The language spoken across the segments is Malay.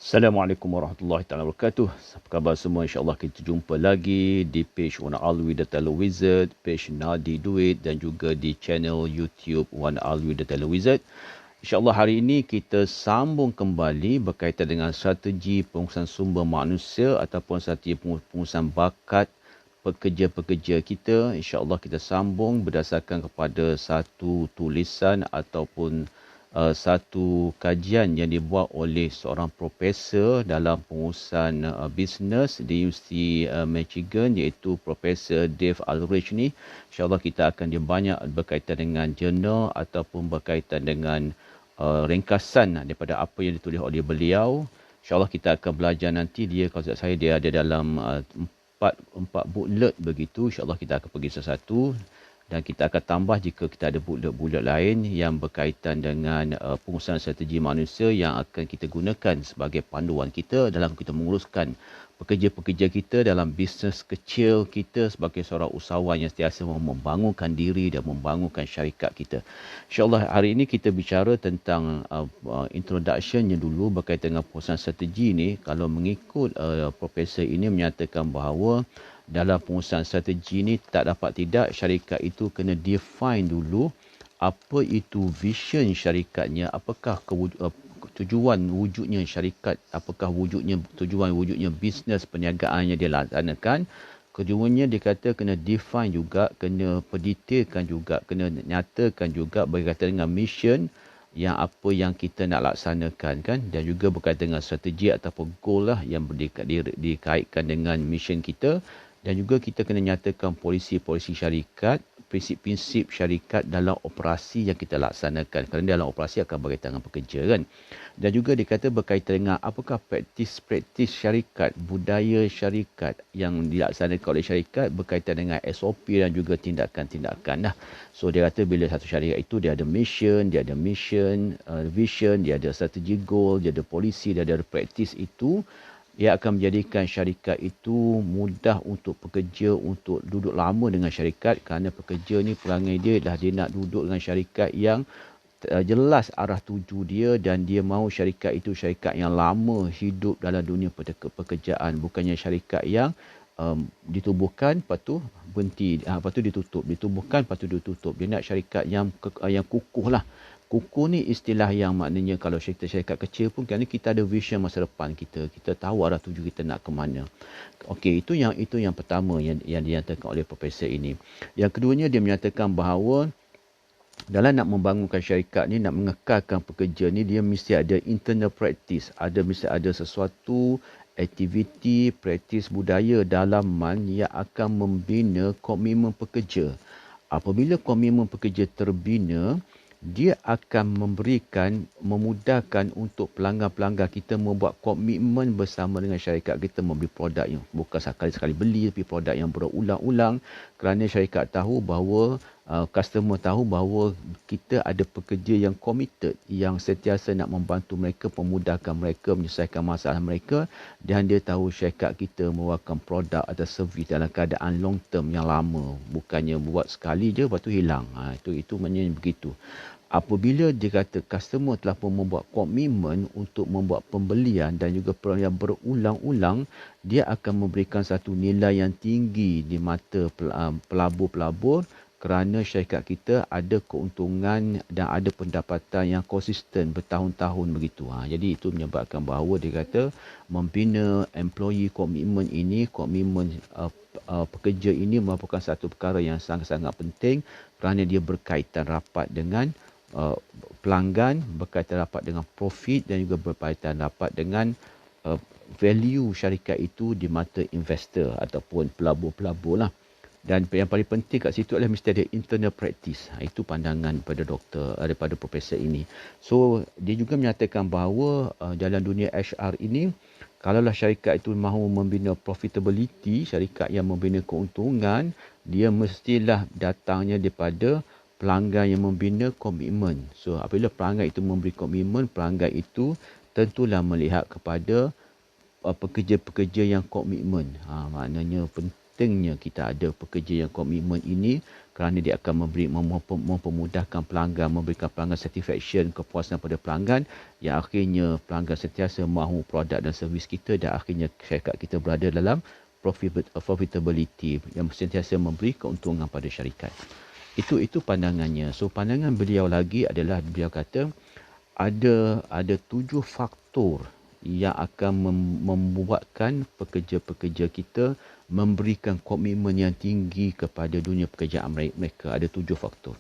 Assalamualaikum warahmatullahi taala wabarakatuh. Apa khabar semua? InsyaAllah kita jumpa lagi di page Wan Alwi The Tele Wizard, page Nadi Duit dan juga di channel YouTube Wan Alwi The Tele Wizard. InsyaAllah hari ini kita sambung kembali berkaitan dengan strategi pengurusan sumber manusia ataupun strategi pengurusan bakat pekerja-pekerja kita. InsyaAllah kita sambung berdasarkan kepada satu tulisan ataupun satu kajian yang dibuat oleh seorang profesor dalam pengurusan bisnes di Universiti Michigan, iaitu Profesor Dave Ulrich ni. InsyaAllah kita akan dia banyak berkaitan dengan jurnal ataupun berkaitan dengan ringkasan daripada apa yang ditulis oleh beliau. InsyaAllah kita akan belajar nanti. Dia, kalau tak saya, dia ada dalam empat booklet begitu. InsyaAllah kita akan pergi satu-satu. Dan kita akan tambah jika kita ada bulat-bulat lain yang berkaitan dengan pengurusan strategi manusia yang akan kita gunakan sebagai panduan kita dalam kita menguruskan pekerja-pekerja kita dalam bisnes kecil kita sebagai seorang usahawan yang sentiasa membangunkan diri dan membangunkan syarikat kita. InsyaAllah hari ini kita bicara tentang introductionnya dulu berkaitan dengan pengurusan strategi ini. Kalau mengikut profesor ini menyatakan bahawa dalam pengurusan strategi ini tak dapat tidak syarikat itu kena define dulu apa itu vision syarikatnya, apakah tujuan wujudnya syarikat, apakah tujuan wujudnya bisnes perniagaan yang dia laksanakan. Keduanya dia kata kena define juga, kena perdetailkan juga, kena nyatakan juga berkaitan dengan mission yang apa yang kita nak laksanakan kan, dan juga berkaitan dengan strategi ataupun goal lah yang dikaitkan dengan mission kita. Dan juga kita kena nyatakan polisi-polisi syarikat, prinsip-prinsip syarikat dalam operasi yang kita laksanakan. Kerana dalam operasi akan berkaitan dengan pekerja kan. Dan juga dikata berkaitan dengan apakah praktis-praktis syarikat, budaya syarikat yang dilaksanakan oleh syarikat berkaitan dengan SOP dan juga tindakan-tindakan lah. So dia kata bila satu syarikat itu dia ada mission, vision, dia ada strategi goal, dia ada polisi, dia ada praktis itu. Ia akan menjadikan syarikat itu mudah untuk pekerja untuk duduk lama dengan syarikat, kerana pekerja ni perangai dia adalah dia nak duduk dengan syarikat yang jelas arah tuju dia, dan dia mahu syarikat itu syarikat yang lama hidup dalam dunia pekerjaan, bukannya syarikat yang ditubuhkan lepas tu berhenti, lepas tu ditubuhkan lepas tu ditutup. Dia nak syarikat yang kukuh lah. Kukuh ni istilah yang maknanya kalau syarikat kecil pun, kerana kita ada vision masa depan kita tahu arah tuju kita nak ke mana. Okey, itu yang pertama yang dinyatakan oleh profesor ini. Yang keduanya dia menyatakan bahawa dalam nak membangunkan syarikat ni, nak mengekalkan pekerja ni, dia mesti ada internal practice, mesti ada sesuatu aktiviti, praktis budaya dalaman yang akan membina komitmen pekerja. Apabila komitmen pekerja terbina, dia akan memudahkan untuk pelanggan-pelanggan kita membuat komitmen bersama dengan syarikat kita, membeli produk yang bukan sekali-sekali beli, tapi produk yang berulang-ulang, kerana syarikat tahu bahawa customer tahu bahawa kita ada pekerja yang committed, yang sentiasa nak membantu mereka, memudahkan mereka, menyelesaikan masalah mereka, dan dia tahu syarikat kita mewawarkan produk atau servis dalam keadaan long term yang lama, bukannya buat sekali je lepas tu hilang. Itu maknanya begitu. Apabila dia kata customer telah pun membuat komitmen untuk membuat pembelian dan juga yang berulang-ulang, dia akan memberikan satu nilai yang tinggi di mata pelabur-pelabur, kerana syarikat kita ada keuntungan dan ada pendapatan yang konsisten bertahun-tahun begitu. Jadi itu menyebabkan bahawa dia kata membina employee komitmen ini, komitmen pekerja ini merupakan satu perkara yang sangat-sangat penting, kerana dia berkaitan rapat dengan pelanggan, berkaitan rapat dengan profit, dan juga berkaitan rapat dengan value syarikat itu di mata investor ataupun pelabur-pelabur lah. Dan yang paling penting kat situ adalah mesti ada internal practice. Itu pandangan daripada profesor ini. So dia juga menyatakan bahawa dalam dunia HR ini, kalaulah syarikat itu mahu membina profitability, syarikat yang membina keuntungan, dia mestilah datangnya daripada pelanggan yang membina komitmen. So apabila pelanggan itu memberi komitmen, pelanggan itu tentulah melihat kepada pekerja-pekerja yang komitmen. Maknanya penting pentingnya kita ada pekerja yang komitmen ini, kerana dia akan mempermudahkan pelanggan, memberikan pelanggan satisfaction, kepuasan pada pelanggan, yang akhirnya pelanggan sentiasa mahu produk dan servis kita, dan akhirnya syarikat kita berada dalam profitability yang sentiasa memberi keuntungan pada syarikat. Itu pandangannya. So pandangan beliau lagi adalah, beliau kata ada 7 faktor yang akan membuatkan pekerja-pekerja kita memberikan komitmen yang tinggi kepada dunia pekerjaan mereka. Ada 7 faktor.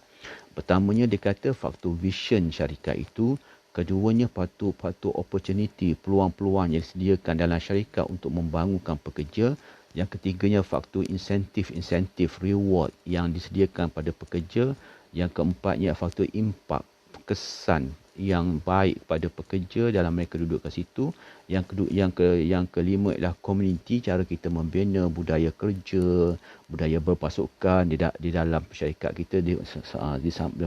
Pertamanya dia kata faktor vision syarikat itu. Keduanya faktor opportunity, peluang-peluang yang disediakan dalam syarikat untuk membangunkan pekerja. Yang ketiganya faktor insentif, reward yang disediakan pada pekerja. Yang keempatnya faktor impact, kesan yang baik pada pekerja dalam mereka duduk kat situ. Yang kelima ialah community, cara kita membina budaya kerja, budaya berpasukan di dalam syarikat kita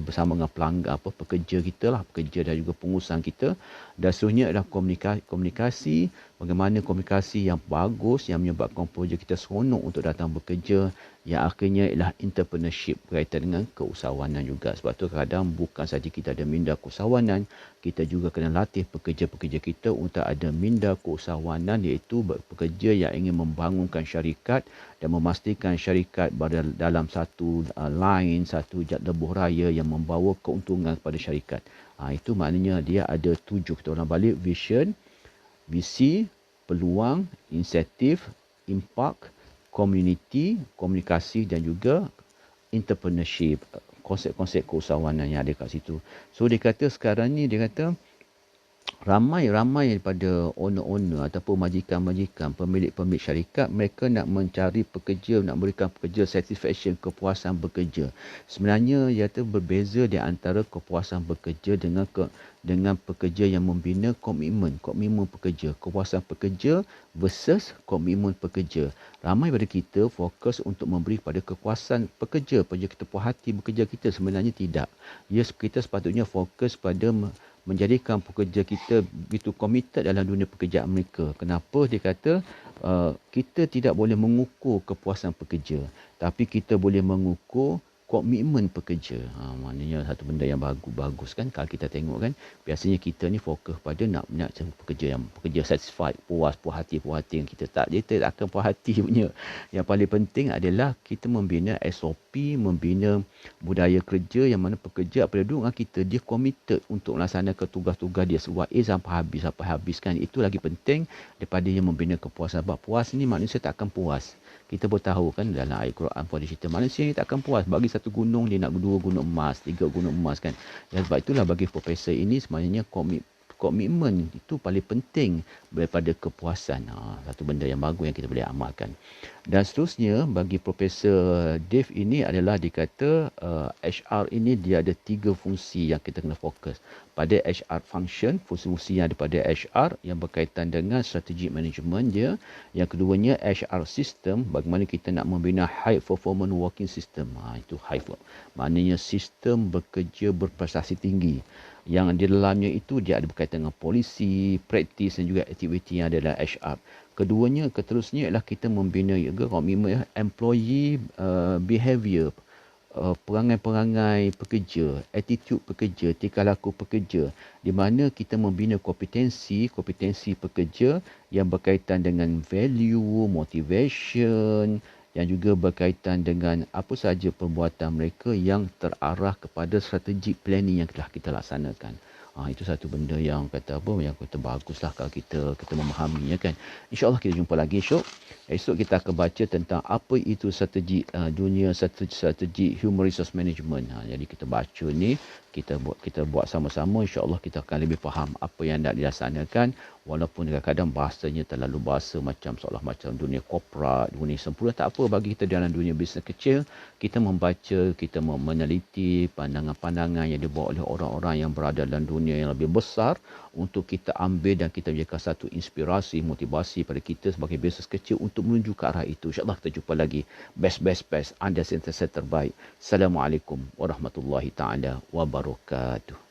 bersama dengan pelanggan, pekerja kita lah, pekerja dan juga pengurusan kita. Dan seterusnya adalah komunikasi, bagaimana komunikasi yang bagus yang menyebabkan pekerja kita seronok untuk datang bekerja. Yang akhirnya ialah entrepreneurship, berkaitan dengan keusahawanan juga. Sebab tu kadang bukan saja kita ada minda keusahawanan, kita juga kena latih pekerja-pekerja kita untuk ada minda keusahawanan, iaitu pekerja yang ingin membangunkan syarikat dan memastikan syarikat berada dalam satu line, satu lebuh raya yang membawa keuntungan kepada syarikat. Itu maknanya dia ada 7. Kita ulang balik: vision, visi, peluang, insentif, impact, community, komunikasi dan juga entrepreneurship, konsep-konsep keusahawanan yang ada kat situ. So dia kata sekarang ni, dia kata ramai daripada owner-owner ataupun majikan-majikan, pemilik-pemilik syarikat, mereka nak mencari pekerja, nak berikan pekerja satisfaction, kepuasan bekerja. Sebenarnya iaitu berbeza di antara kepuasan bekerja dengan pekerja yang membina komitmen pekerja, kepuasan pekerja versus komitmen pekerja. Ramai daripada kita fokus untuk memberi pada kepuasan pekerja kita puas hati bekerja kita. Sebenarnya tidak. Kita sepatutnya fokus pada menjadikan pekerja kita begitu committed dalam dunia pekerjaan mereka. Kenapa? Dia kata kita tidak boleh mengukur kepuasan pekerja, tapi kita boleh mengukur komitmen pekerja. Maknanya satu benda yang bagus kan. Kalau kita tengok kan, biasanya kita ni fokus pada nak pekerja satisfied, puas hati yang kita tak akan puas hati punya. Yang paling penting adalah kita membina SOP, membina budaya kerja yang mana pekerja apabila duduk dengan kita, dia committed untuk melaksanakan tugas-tugas dia sebuah sampai habis kan. Itu lagi penting daripada yang membina kepuasan. Sebab puas ni manusia tak akan puas. Kita pun tahu kan, dalam ayat Quran pun ada cerita manusia ni tak akan puas. Bagi satu gunung dia nak 2 gunung emas, 3 gunung emas kan. Dan sebab itulah bagi profesor ini sebenarnya komitmen itu paling penting daripada kepuasan. Satu benda yang bagus yang kita boleh amalkan. Dan seterusnya bagi Profesor Dave ini adalah dikata HR ini dia ada 3 fungsi yang kita kena fokus. Pada HR function, fungsi-fungsi yang ada pada HR yang berkaitan dengan strategic management dia. Yang keduanya HR system, bagaimana kita nak membina high performance working system. Itu high, maknanya sistem bekerja berprestasi tinggi. Yang di dalamnya itu dia ada berkaitan dengan polisi, praktis dan juga aktiviti yang ada dalam HR. Keterusnya ialah kita membina juga komitmen employee behavior, perangai-perangai pekerja, attitude pekerja, tingkah laku pekerja, di mana kita membina kompetensi pekerja yang berkaitan dengan value, motivation, yang juga berkaitan dengan apa sahaja perbuatan mereka yang terarah kepada strategic planning yang telah kita laksanakan. Itu satu benda yang kata baguslah kalau kita memahaminya kan. InsyaAllah kita jumpa lagi esok. Esok kita akan baca tentang apa itu strategi strategi human resource management. Jadi kita baca ni, kita buat sama-sama, insya-Allah kita akan lebih faham apa yang nak dilaksanakan, walaupun kadang-kadang bahasanya terlalu bahasa macam seolah macam dunia korporat, dunia sempurna. Tak apa, bagi kita dalam dunia bisnes kecil, kita membaca, kita meneliti pandangan-pandangan yang dibawa oleh orang-orang yang berada dalam dunia yang lebih besar untuk kita ambil dan kita jadikan satu inspirasi, motivasi pada kita sebagai bisnes kecil untuk menuju ke arah itu. InsyaAllah kita jumpa lagi. Best. Anda sentiasa terbaik. Assalamualaikum warahmatullahi taala wabarakatuh.